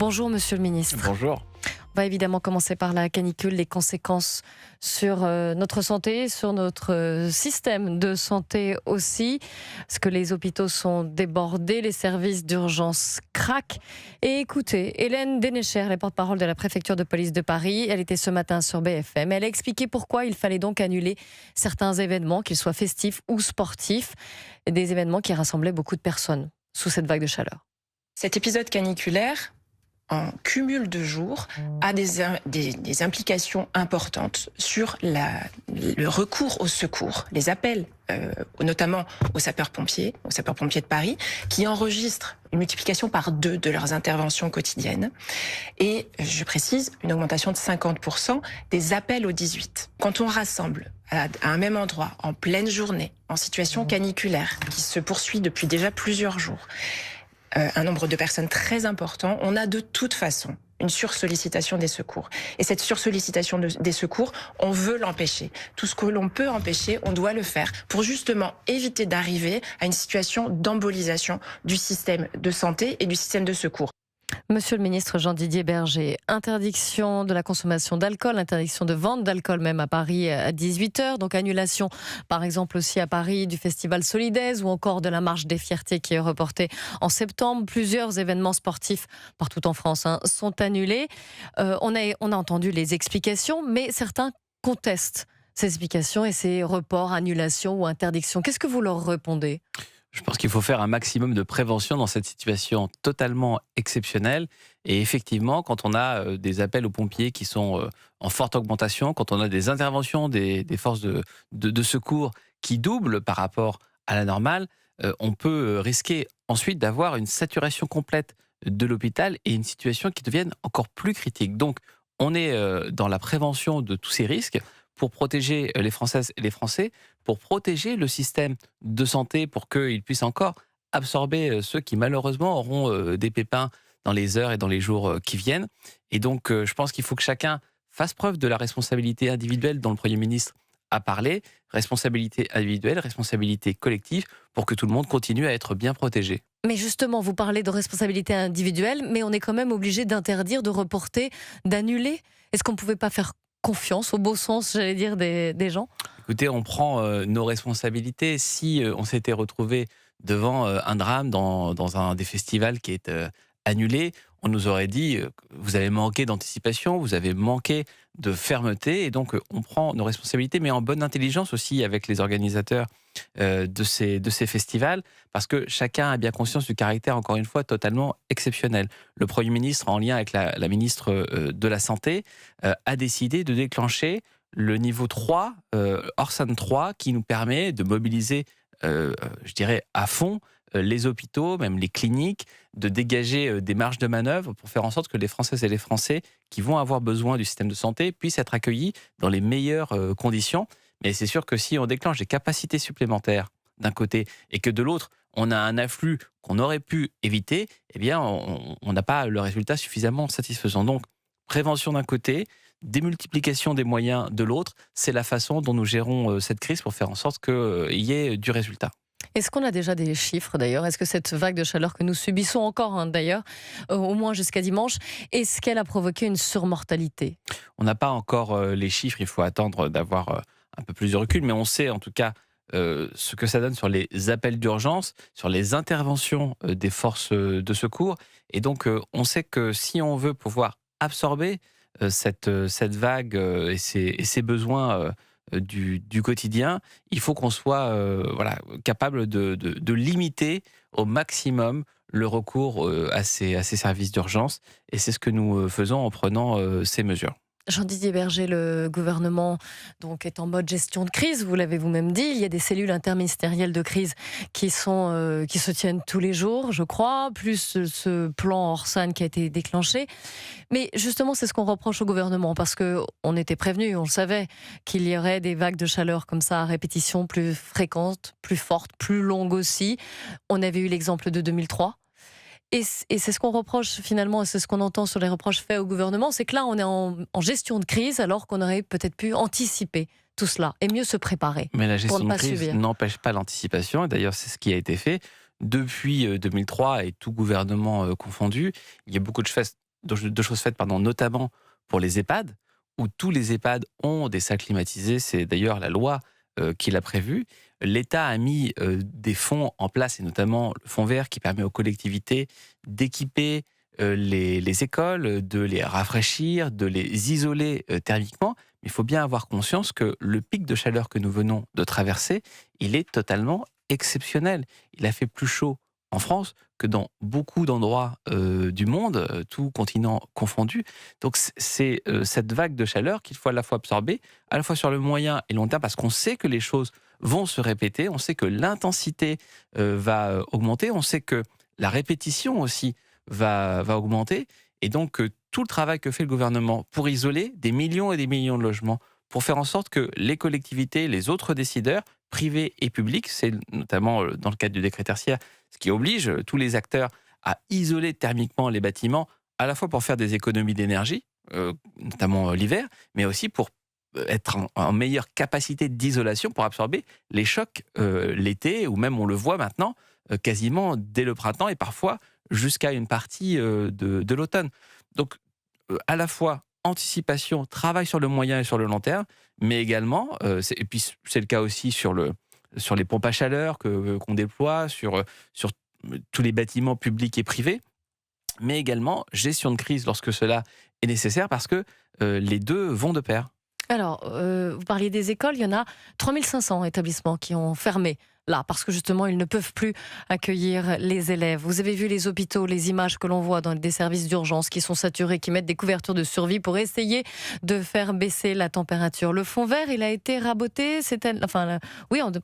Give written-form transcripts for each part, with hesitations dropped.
Bonjour Monsieur le Ministre. Bonjour. On va évidemment commencer par la canicule, les conséquences sur notre santé, sur notre système de santé aussi, parce que les hôpitaux sont débordés, les services d'urgence craquent. Et écoutez, Hélène Dénéchère, la porte-parole de la préfecture de police de Paris, elle était ce matin sur BFM. Elle a expliqué pourquoi il fallait donc annuler certains événements, qu'ils soient festifs ou sportifs, des événements qui rassemblaient beaucoup de personnes sous cette vague de chaleur. Cet épisode caniculaire, en cumul de jours, a des implications importantes sur le recours au secours, les appels, notamment aux sapeurs-pompiers de Paris, qui enregistrent une multiplication par 2 de leurs interventions quotidiennes. Et, je précise, une augmentation de 50% des appels au 18. Quand on rassemble à un même endroit, en pleine journée, en situation caniculaire, qui se poursuit depuis déjà plusieurs jours, un nombre de personnes très important, on a de toute façon une sursollicitation des secours. Et cette sursollicitation des secours, on veut l'empêcher. Tout ce que l'on peut empêcher, on doit le faire pour justement éviter d'arriver à une situation d'embolisation du système de santé et du système de secours. Monsieur le ministre Jean-Didier Berger, interdiction de la consommation d'alcool, interdiction de vente d'alcool même à Paris à 18h, donc annulation par exemple aussi à Paris du festival Solidaise ou encore de la marche des fiertés qui est reportée en septembre. Plusieurs événements sportifs partout en France sont annulés. On a entendu les explications, mais certains contestent ces explications et ces reports, annulations ou interdictions. Qu'est-ce que vous leur répondez ? Je pense qu'il faut faire un maximum de prévention dans cette situation totalement exceptionnelle. Et effectivement, quand on a des appels aux pompiers qui sont en forte augmentation, quand on a des interventions des forces de secours qui doublent par rapport à la normale, on peut risquer ensuite d'avoir une saturation complète de l'hôpital et une situation qui devienne encore plus critique. Donc, on est dans la prévention de tous ces risques pour protéger les Françaises et les Français, pour protéger le système de santé, pour qu'il puisse encore absorber ceux qui malheureusement auront des pépins dans les heures et dans les jours qui viennent. Et donc, je pense qu'il faut que chacun fasse preuve de la responsabilité individuelle dont le Premier ministre a parlé, responsabilité individuelle, responsabilité collective, pour que tout le monde continue à être bien protégé. Mais justement, vous parlez de responsabilité individuelle, mais on est quand même obligé d'interdire, de reporter, d'annuler. Est-ce qu'on ne pouvait pas faire confiance, au beau sens, j'allais dire, des gens? Écoutez, on prend nos responsabilités. Si on s'était retrouvé devant un drame dans un des festivals qui est annulé, on nous aurait dit vous avez manqué d'anticipation, vous avez manqué de fermeté, et donc on prend nos responsabilités, mais en bonne intelligence aussi avec les organisateurs de ces festivals, parce que chacun a bien conscience du caractère, encore une fois, totalement exceptionnel. Le Premier ministre, en lien avec la ministre de la Santé, a décidé de déclencher le niveau 3, Orsan 3, qui nous permet de mobiliser, je dirais, à fond les hôpitaux, même les cliniques, de dégager des marges de manœuvre pour faire en sorte que les Françaises et les Français qui vont avoir besoin du système de santé puissent être accueillis dans les meilleures conditions. Mais c'est sûr que si on déclenche des capacités supplémentaires d'un côté et que de l'autre, on a un afflux qu'on aurait pu éviter, eh bien, on n'a pas le résultat suffisamment satisfaisant. Donc, prévention d'un côté, démultiplication des moyens de l'autre, c'est la façon dont nous gérons cette crise pour faire en sorte qu'il y ait du résultat. Est-ce qu'on a déjà des chiffres d'ailleurs? Est-ce que cette vague de chaleur que nous subissons encore d'ailleurs, au moins jusqu'à dimanche, est-ce qu'elle a provoqué une surmortalité? On n'a pas encore les chiffres, il faut attendre d'avoir un peu plus de recul, mais on sait en tout cas ce que ça donne sur les appels d'urgence, sur les interventions des forces de secours. Et donc on sait que si on veut pouvoir absorber cette vague et ses besoins du quotidien, il faut qu'on soit capable de limiter au maximum le recours à ces services d'urgence. Et c'est ce que nous faisons en prenant ces mesures. Jean-Didier Berger, le gouvernement donc est en mode gestion de crise, vous l'avez vous-même dit. Il y a des cellules interministérielles de crise qui se tiennent tous les jours, je crois, plus ce plan Orsan qui a été déclenché. Mais justement, c'est ce qu'on reproche au gouvernement, parce qu'on était prévenu, on le savait, qu'il y aurait des vagues de chaleur comme ça à répétition plus fréquentes, plus fortes, plus longues aussi. On avait eu l'exemple de 2003. Et c'est ce qu'on reproche finalement, et c'est ce qu'on entend sur les reproches faits au gouvernement, c'est que là on est en gestion de crise alors qu'on aurait peut-être pu anticiper tout cela et mieux se préparer. Mais la gestion pour ne de pas crise subir. n'empêche pas l'anticipation, et d'ailleurs c'est ce qui a été fait depuis 2003 et tout gouvernement confondu. Il y a beaucoup de choses de choses faites, notamment pour les EHPAD, où tous les EHPAD ont des salles climatisées. C'est d'ailleurs la loi qui l'a prévu. L'État a mis des fonds en place, et notamment le fonds vert qui permet aux collectivités d'équiper les écoles, de les rafraîchir, de les isoler thermiquement. Mais il faut bien avoir conscience que le pic de chaleur que nous venons de traverser, il est totalement exceptionnel. Il a fait plus chaud en France que dans beaucoup d'endroits du monde, tout continent confondu. Donc c'est cette vague de chaleur qu'il faut à la fois absorber, à la fois sur le moyen et long terme, parce qu'on sait que les choses vont se répéter, on sait que l'intensité va augmenter, on sait que la répétition aussi va augmenter, et donc tout le travail que fait le gouvernement pour isoler des millions et des millions de logements, pour faire en sorte que les collectivités, les autres décideurs, privés et publics, c'est notamment dans le cadre du décret tertiaire, ce qui oblige tous les acteurs à isoler thermiquement les bâtiments, à la fois pour faire des économies d'énergie, notamment l'hiver, mais aussi pour être en meilleure capacité d'isolation pour absorber les chocs l'été, ou même on le voit maintenant quasiment dès le printemps et parfois jusqu'à une partie de l'automne. Donc à la fois anticipation, travail sur le moyen et sur le long terme, mais également, et puis c'est le cas aussi sur les pompes à chaleur qu'on déploie, sur tous les bâtiments publics et privés, mais également gestion de crise lorsque cela est nécessaire, parce que les deux vont de pair. Alors, vous parliez des écoles, il y en a 3500 établissements qui ont fermé, là, parce que justement, ils ne peuvent plus accueillir les élèves. Vous avez vu les hôpitaux, les images que l'on voit dans des services d'urgence qui sont saturés, qui mettent des couvertures de survie pour essayer de faire baisser la température. Le fonds vert, il a été raboté,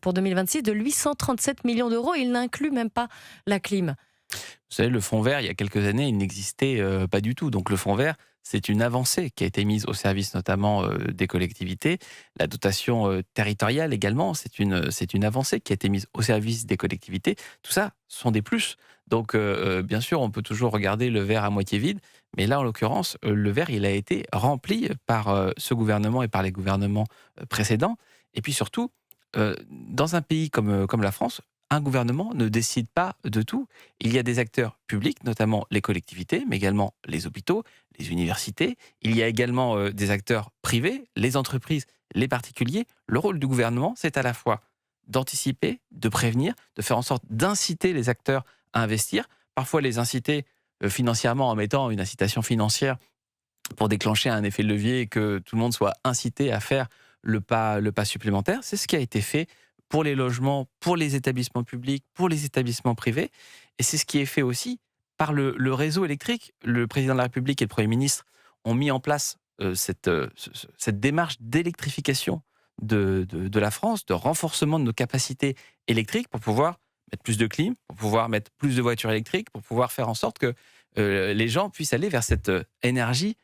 pour 2026, de 837 millions d'euros. Il n'inclut même pas la clim. Vous savez, le fonds vert, il y a quelques années, il n'existait pas du tout. Donc le fonds vert, c'est une avancée qui a été mise au service notamment des collectivités. La dotation territoriale également, c'est une avancée qui a été mise au service des collectivités. Tout ça sont des plus. Donc bien sûr, on peut toujours regarder le verre à moitié vide, mais là, en l'occurrence, le verre, il a été rempli par ce gouvernement et par les gouvernements précédents. Et puis surtout, dans un pays comme la France, un gouvernement ne décide pas de tout. Il y a des acteurs publics, notamment les collectivités, mais également les hôpitaux, les universités. Il y a également des acteurs privés, les entreprises, les particuliers. Le rôle du gouvernement, c'est à la fois d'anticiper, de prévenir, de faire en sorte d'inciter les acteurs à investir, parfois les inciter financièrement en mettant une incitation financière pour déclencher un effet de levier et que tout le monde soit incité à faire le pas supplémentaire. C'est ce qui a été fait pour les logements, pour les établissements publics, pour les établissements privés. Et c'est ce qui est fait aussi par le réseau électrique. Le président de la République et le Premier ministre ont mis en place cette démarche d'électrification de la France, de renforcement de nos capacités électriques pour pouvoir mettre plus de clim, pour pouvoir mettre plus de voitures électriques, pour pouvoir faire en sorte que les gens puissent aller vers cette énergie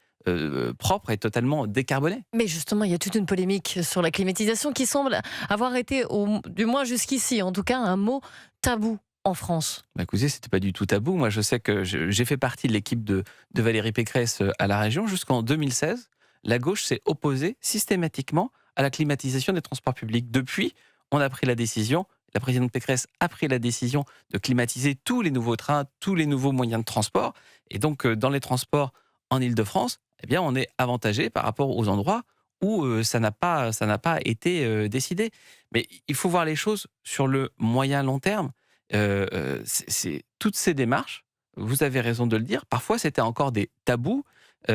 propre et totalement décarbonée. Mais justement, il y a toute une polémique sur la climatisation qui semble avoir été, du moins jusqu'ici, en tout cas, un mot tabou en France. Bah écoutez, c'était pas du tout tabou. Moi, je sais que j'ai fait partie de l'équipe de Valérie Pécresse à la région. Jusqu'en 2016, la gauche s'est opposée systématiquement à la climatisation des transports publics. Depuis, on a pris la décision, la présidente Pécresse a pris la décision de climatiser tous les nouveaux trains, tous les nouveaux moyens de transport. Et donc, dans les transports en Île-de-France, eh bien, on est avantagé par rapport aux endroits où ça n'a pas été décidé. Mais il faut voir les choses sur le moyen-long terme. C'est toutes ces démarches, vous avez raison de le dire, parfois c'était encore des tabous. Et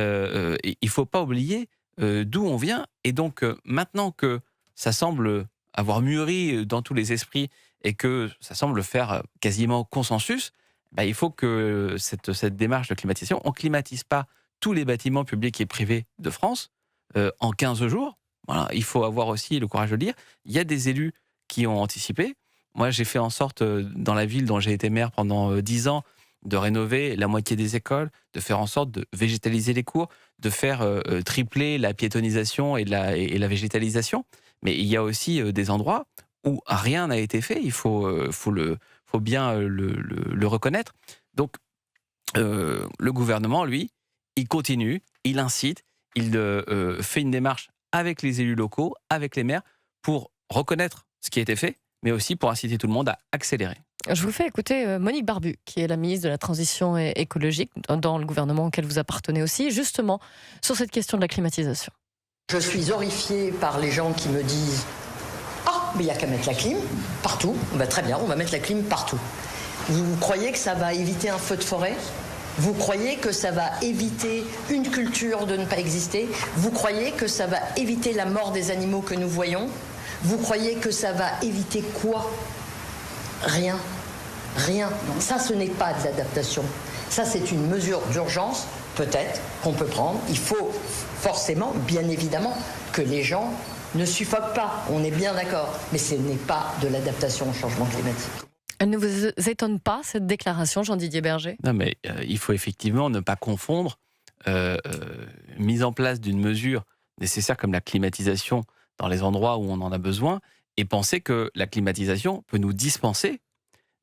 il ne faut pas oublier d'où on vient. Et donc, maintenant que ça semble avoir mûri dans tous les esprits et que ça semble faire quasiment consensus, bah, il faut que cette démarche de climatisation, on ne climatise pas tous les bâtiments publics et privés de France en 15 jours. Voilà, il faut avoir aussi le courage de le dire. Il y a des élus qui ont anticipé. Moi, j'ai fait en sorte, dans la ville dont j'ai été maire pendant 10 ans, de rénover la moitié des écoles, de faire en sorte de végétaliser les cours, de faire tripler la piétonisation et la végétalisation. Mais il y a aussi des endroits où rien n'a été fait. Il faut bien le reconnaître. Donc, le gouvernement, lui, il continue, il incite, il fait une démarche avec les élus locaux, avec les maires, pour reconnaître ce qui a été fait, mais aussi pour inciter tout le monde à accélérer. Je vous fais écouter Monique Barbu, qui est la ministre de la Transition écologique dans le gouvernement auquel vous appartenez aussi, justement sur cette question de la climatisation. Je suis horrifiée par les gens qui me disent « Ah, mais il n'y a qu'à mettre la clim partout. » Très bien, on va mettre la clim partout. Vous croyez que ça va éviter un feu de forêt ? Vous croyez que ça va éviter une culture de ne pas exister ? Vous croyez que ça va éviter la mort des animaux que nous voyons ? Vous croyez que ça va éviter quoi ? Rien. Rien. Ça, ce n'est pas de l'adaptation. Ça, c'est une mesure d'urgence, peut-être, qu'on peut prendre. Il faut forcément, bien évidemment, que les gens ne suffoquent pas. On est bien d'accord. Mais ce n'est pas de l'adaptation au changement climatique. Elle ne vous étonne pas, cette déclaration, Jean-Didier Berger ? Non, mais il faut effectivement ne pas confondre mise en place d'une mesure nécessaire comme la climatisation dans les endroits où on en a besoin et penser que la climatisation peut nous dispenser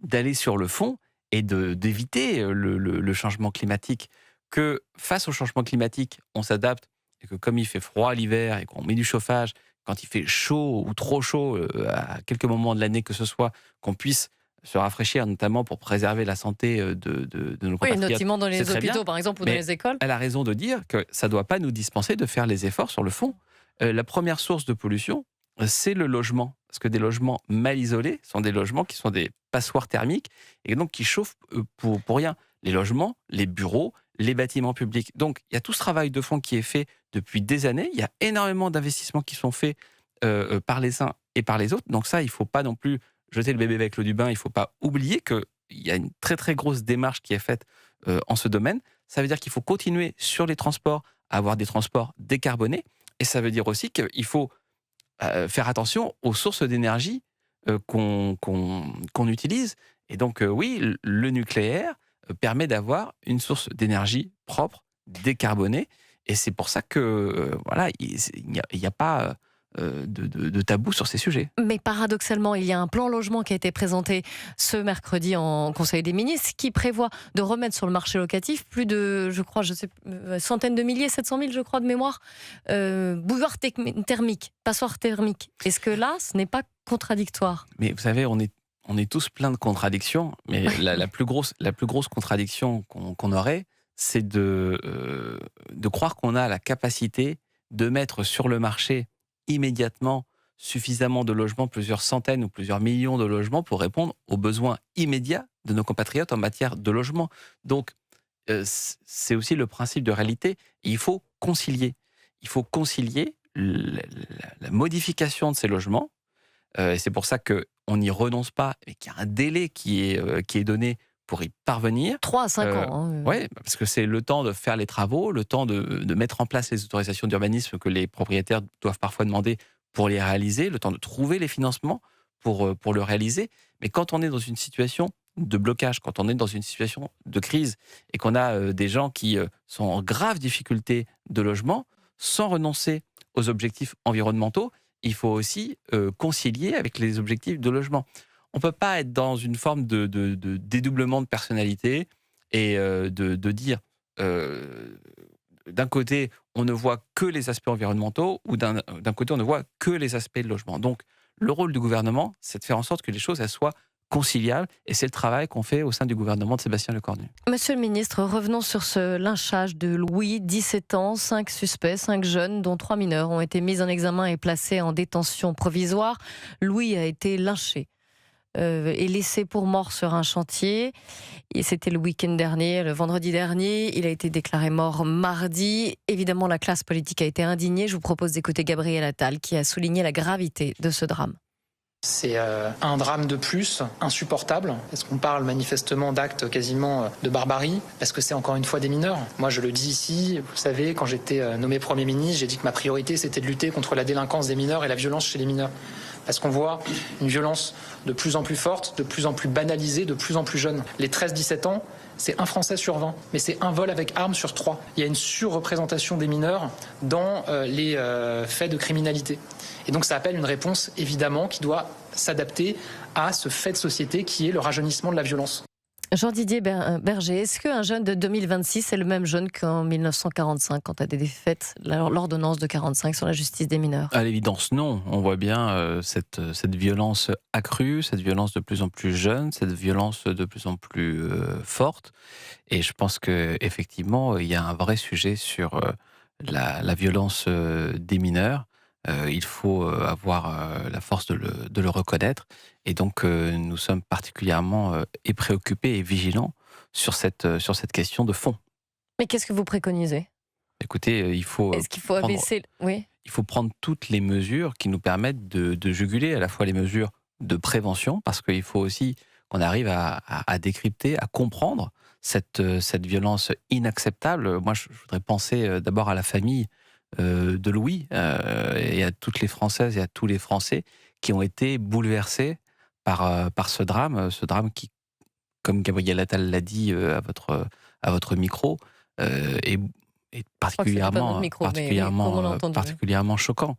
d'aller sur le fond et d'éviter le changement climatique. Que face au changement climatique, on s'adapte et que comme il fait froid l'hiver et qu'on met du chauffage, quand il fait chaud ou trop chaud à quelques moments de l'année que ce soit, qu'on puisse se rafraîchir, notamment pour préserver la santé de nos compatriotes. Oui, notamment dans les hôpitaux, par exemple, ou dans les écoles. Elle a raison de dire que ça ne doit pas nous dispenser de faire les efforts sur le fond. La première source de pollution, c'est le logement. Parce que des logements mal isolés sont des logements qui sont des passoires thermiques et donc qui chauffent pour rien. Les logements, les bureaux, les bâtiments publics. Donc, il y a tout ce travail de fond qui est fait depuis des années. Il y a énormément d'investissements qui sont faits par les uns et par les autres. Donc ça, il ne faut pas non plus jeter le bébé avec l'eau du bain. Il ne faut pas oublier qu'il y a une très, très grosse démarche qui est faite en ce domaine. Ça veut dire qu'il faut continuer sur les transports à avoir des transports décarbonés. Et ça veut dire aussi qu'il faut faire attention aux sources d'énergie qu'on utilise. Et donc, oui, le nucléaire permet d'avoir une source d'énergie propre, décarbonée. Et c'est pour ça que, voilà, il n'y a pas de tabou sur ces sujets. Mais paradoxalement, il y a un plan logement qui a été présenté ce mercredi en Conseil des ministres qui prévoit de remettre sur le marché locatif plus de, je crois, centaines de milliers, 700 000, je crois, de mémoire, bouilloires thermiques, passoires thermiques. Est-ce que là, ce n'est pas contradictoire ? Mais vous savez, on est tous pleins de contradictions, mais la plus grosse contradiction qu'on aurait, c'est de croire qu'on a la capacité de mettre sur le marché immédiatement suffisamment de logements, plusieurs centaines ou plusieurs millions de logements pour répondre aux besoins immédiats de nos compatriotes en matière de logement. Donc, c'est aussi le principe de réalité. Et il faut concilier. Il faut concilier la modification de ces logements. Et c'est pour ça qu'on n'y renonce pas et qu'il y a un délai qui est donné pour y parvenir. 3 à 5 ans. Oui, parce que c'est le temps de faire les travaux, le temps de mettre en place les autorisations d'urbanisme que les propriétaires doivent parfois demander pour les réaliser, le temps de trouver les financements pour le réaliser. Mais quand on est dans une situation de blocage, quand on est dans une situation de crise et qu'on a des gens qui sont en grave difficulté de logement, sans renoncer aux objectifs environnementaux, il faut aussi concilier avec les objectifs de logement. On ne peut pas être dans une forme de dédoublement de personnalité et de dire d'un côté, on ne voit que les aspects environnementaux ou d'un côté, on ne voit que les aspects de logement. Donc, le rôle du gouvernement, c'est de faire en sorte que les choses elles soient conciliables et c'est le travail qu'on fait au sein du gouvernement de Sébastien Lecornu. Monsieur le ministre, revenons sur ce lynchage de Louis, 17 ans, 5 suspects, 5 jeunes, dont 3 mineurs, ont été mis en examen et placés en détention provisoire. Louis a été lynché et laissé pour mort sur un chantier. Et c'était le week-end dernier, le vendredi dernier. Il a été déclaré mort mardi. Évidemment, la classe politique a été indignée. Je vous propose d'écouter Gabriel Attal qui a souligné la gravité de ce drame. C'est un drame de plus, insupportable, parce qu'on parle manifestement d'actes quasiment de barbarie, parce que c'est encore une fois des mineurs. Moi je le dis ici, vous savez, quand j'étais nommé Premier ministre, j'ai dit que ma priorité c'était de lutter contre la délinquance des mineurs et la violence chez les mineurs. Parce qu'on voit une violence de plus en plus forte, de plus en plus banalisée, de plus en plus jeune. Les 13-17 ans, c'est un Français sur 20, mais c'est un vol avec arme sur 3. Il y a une surreprésentation des mineurs dans les faits de criminalité. Et donc ça appelle une réponse, évidemment, qui doit s'adapter à ce fait de société qui est le rajeunissement de la violence. Jean-Didier Berger, est-ce qu'un jeune de 2026 est le même jeune qu'en 1945, quand a été faite l'ordonnance de 45 sur la justice des mineurs? À l'évidence, non. On voit bien cette violence accrue, cette violence de plus en plus jeune, cette violence de plus en plus forte. Et je pense qu'effectivement, il y a un vrai sujet sur la violence des mineurs. Il faut avoir la force de le reconnaître. Et donc, nous sommes particulièrement préoccupés et vigilants sur cette question de fond. Mais qu'est-ce que vous préconisez? Écoutez, il faut Est-ce qu'il faut abaisser... Oui. il faut prendre toutes les mesures qui nous permettent de juguler à la fois les mesures de prévention, parce qu'il faut aussi qu'on arrive à décrypter, à comprendre cette violence inacceptable. Moi, je voudrais penser d'abord à la famille de Louis et à toutes les Françaises et à tous les Français qui ont été bouleversés par ce drame qui, comme Gabriel Attal l'a dit à votre micro, est particulièrement choquant.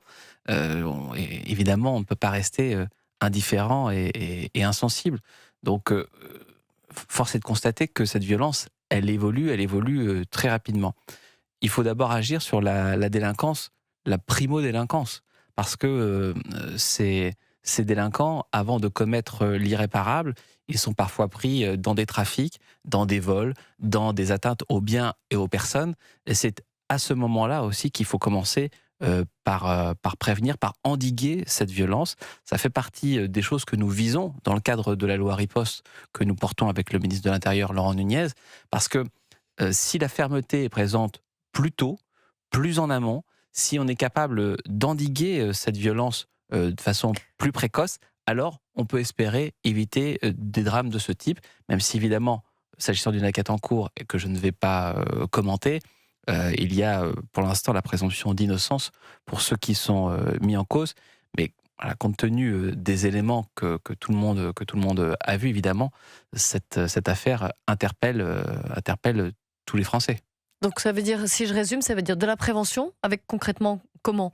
Évidemment, on ne peut pas rester indifférent et insensible. Donc, force est de constater que cette violence, elle évolue très rapidement. Il faut d'abord agir sur la délinquance, la primo-délinquance, parce que ces délinquants, avant de commettre l'irréparable, ils sont parfois pris dans des trafics, dans des vols, dans des atteintes aux biens et aux personnes. Et c'est à ce moment-là aussi qu'il faut commencer par prévenir, par endiguer cette violence. Ça fait partie des choses que nous visons dans le cadre de la loi Riposte que nous portons avec le ministre de l'Intérieur, Laurent Nunez, parce que si la fermeté est présente plus tôt, plus en amont, si on est capable d'endiguer cette violence de façon plus précoce, alors on peut espérer éviter des drames de ce type, même si évidemment, s'agissant d'une enquête en cours et que je ne vais pas commenter, il y a pour l'instant la présomption d'innocence pour ceux qui sont mis en cause, mais voilà, compte tenu des éléments que tout le monde a vu, évidemment, cette affaire interpelle tous les Français. Donc ça veut dire, si je résume, ça veut dire de la prévention, avec concrètement comment?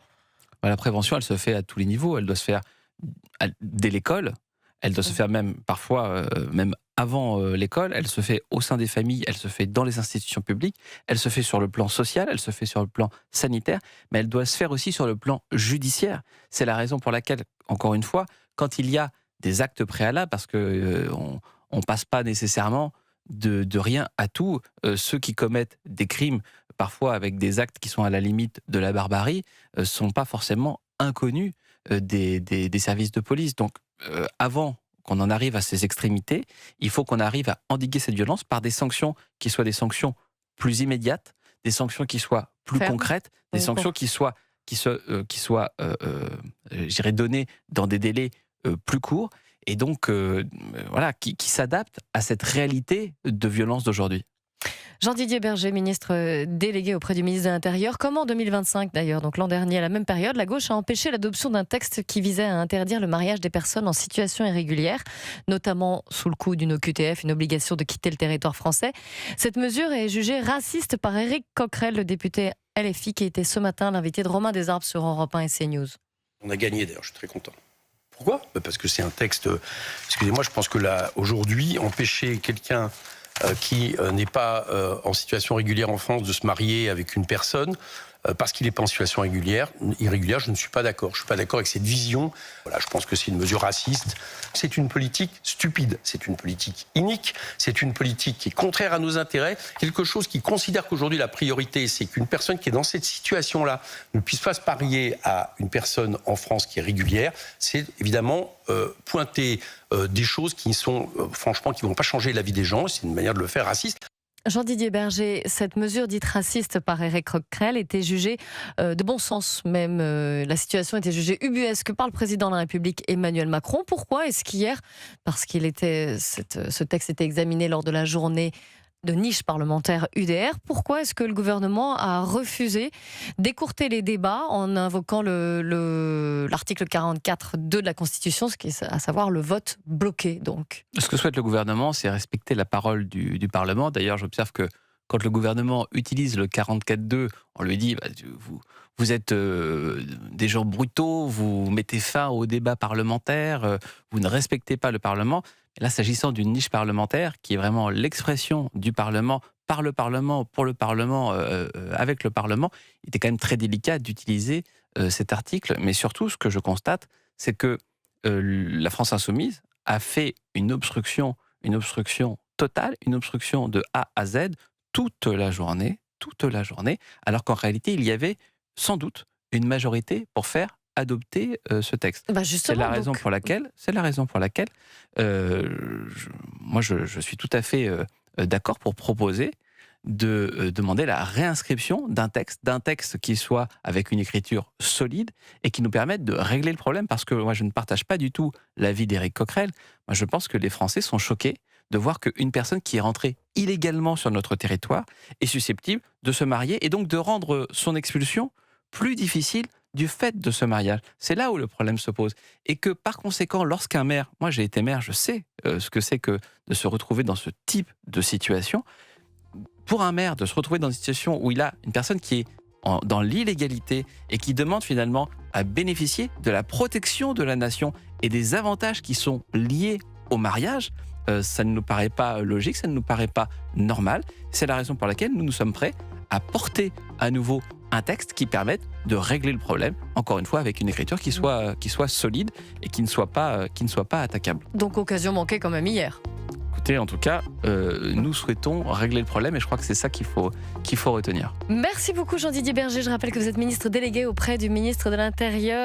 La prévention, elle se fait à tous les niveaux. Elle doit se faire dès l'école. Elle doit se faire même parfois, même avant l'école. Elle se fait au sein des familles. Elle se fait dans les institutions publiques. Elle se fait sur le plan social. Elle se fait sur le plan sanitaire. Mais elle doit se faire aussi sur le plan judiciaire. C'est la raison pour laquelle, encore une fois, quand il y a des actes préalables, parce que on passe pas nécessairement de rien à tout. Ceux qui commettent des crimes, parfois avec des actes qui sont à la limite de la barbarie, sont pas forcément inconnus des services de police. Donc, avant qu'on en arrive à ces extrémités, il faut qu'on arrive à endiguer cette violence par des sanctions qui soient des sanctions plus immédiates, des sanctions qui soient plus concrètes, des sanctions qui soient je dirais, données dans des délais plus courts, et donc voilà, qui s'adaptent à cette réalité de violence d'aujourd'hui. Jean-Didier Berger, ministre délégué auprès du ministre de l'Intérieur. Comme en 2025 d'ailleurs, donc l'an dernier à la même période, la gauche a empêché l'adoption d'un texte qui visait à interdire le mariage des personnes en situation irrégulière, notamment sous le coup d'une OQTF, une obligation de quitter le territoire français. Cette mesure est jugée raciste par Éric Coquerel, le député LFI, qui était ce matin l'invité de Romain Desarbes sur Europe 1 et CNews. On a gagné d'ailleurs, je suis très content. Pourquoi ? Parce que c'est un texte... Excusez-moi, je pense que là, aujourd'hui, empêcher quelqu'un qui n'est pas en situation régulière en France de se marier avec une personne parce qu'il n'est pas en situation irrégulière, je ne suis pas d'accord. Je ne suis pas d'accord avec cette vision. Voilà, je pense que c'est une mesure raciste. C'est une politique stupide, c'est une politique inique, c'est une politique qui est contraire à nos intérêts, quelque chose qui considère qu'aujourd'hui la priorité, c'est qu'une personne qui est dans cette situation-là ne puisse pas se marier à une personne en France qui est régulière. C'est évidemment pointer des choses qui sont, franchement, qui ne vont pas changer la vie des gens. C'est une manière de le faire raciste. Jean-Didier Berger, cette mesure dite raciste par Éric Coquerel était jugée de bon sens même. La situation était jugée ubuesque par le président de la République Emmanuel Macron. Pourquoi est-ce qu'hier, parce ce texte était examiné lors de la journée de niche parlementaire UDR, pourquoi est-ce que le gouvernement a refusé d'écourter les débats en invoquant l'article 44.2 de la Constitution, ce qui est à savoir le vote bloqué donc? Ce que souhaite le gouvernement, c'est respecter la parole du Parlement. D'ailleurs, j'observe que quand le gouvernement utilise le 44.2, on lui dit vous êtes des gens brutaux, vous mettez fin au débat parlementaire, vous ne respectez pas le Parlement. Et là, s'agissant d'une niche parlementaire qui est vraiment l'expression du Parlement, par le Parlement, pour le Parlement, avec le Parlement, il était quand même très délicat d'utiliser cet article. Mais surtout, ce que je constate, c'est que la France Insoumise a fait une obstruction totale, une obstruction de A à Z toute la journée, alors qu'en réalité, il y avait sans doute une majorité pour faire adopter ce texte. C'est la raison pour laquelle, moi je suis tout à fait d'accord pour proposer de demander la réinscription d'un texte qui soit avec une écriture solide et qui nous permette de régler le problème, parce que moi je ne partage pas du tout l'avis d'Éric Coquerel. Moi je pense que les Français sont choqués de voir qu'une personne qui est rentrée illégalement sur notre territoire est susceptible de se marier et donc de rendre son expulsion plus difficile du fait de ce mariage. C'est là où le problème se pose. Et que par conséquent, lorsqu'un maire, moi j'ai été maire, je sais ce que c'est que de se retrouver dans ce type de situation. Pour un maire, de se retrouver dans une situation où il a une personne qui est dans l'illégalité et qui demande finalement à bénéficier de la protection de la nation et des avantages qui sont liés au mariage, ça ne nous paraît pas logique, ça ne nous paraît pas normal. C'est la raison pour laquelle nous sommes prêts à porter à nouveau un texte qui permette de régler le problème, encore une fois avec une écriture qui soit solide et qui ne soit pas attaquable. Donc occasion manquée quand même hier. Écoutez, en tout cas, nous souhaitons régler le problème et je crois que c'est ça qu'il faut retenir. Merci beaucoup Jean-Didier Berger. Je rappelle que vous êtes ministre délégué auprès du ministre de l'Intérieur.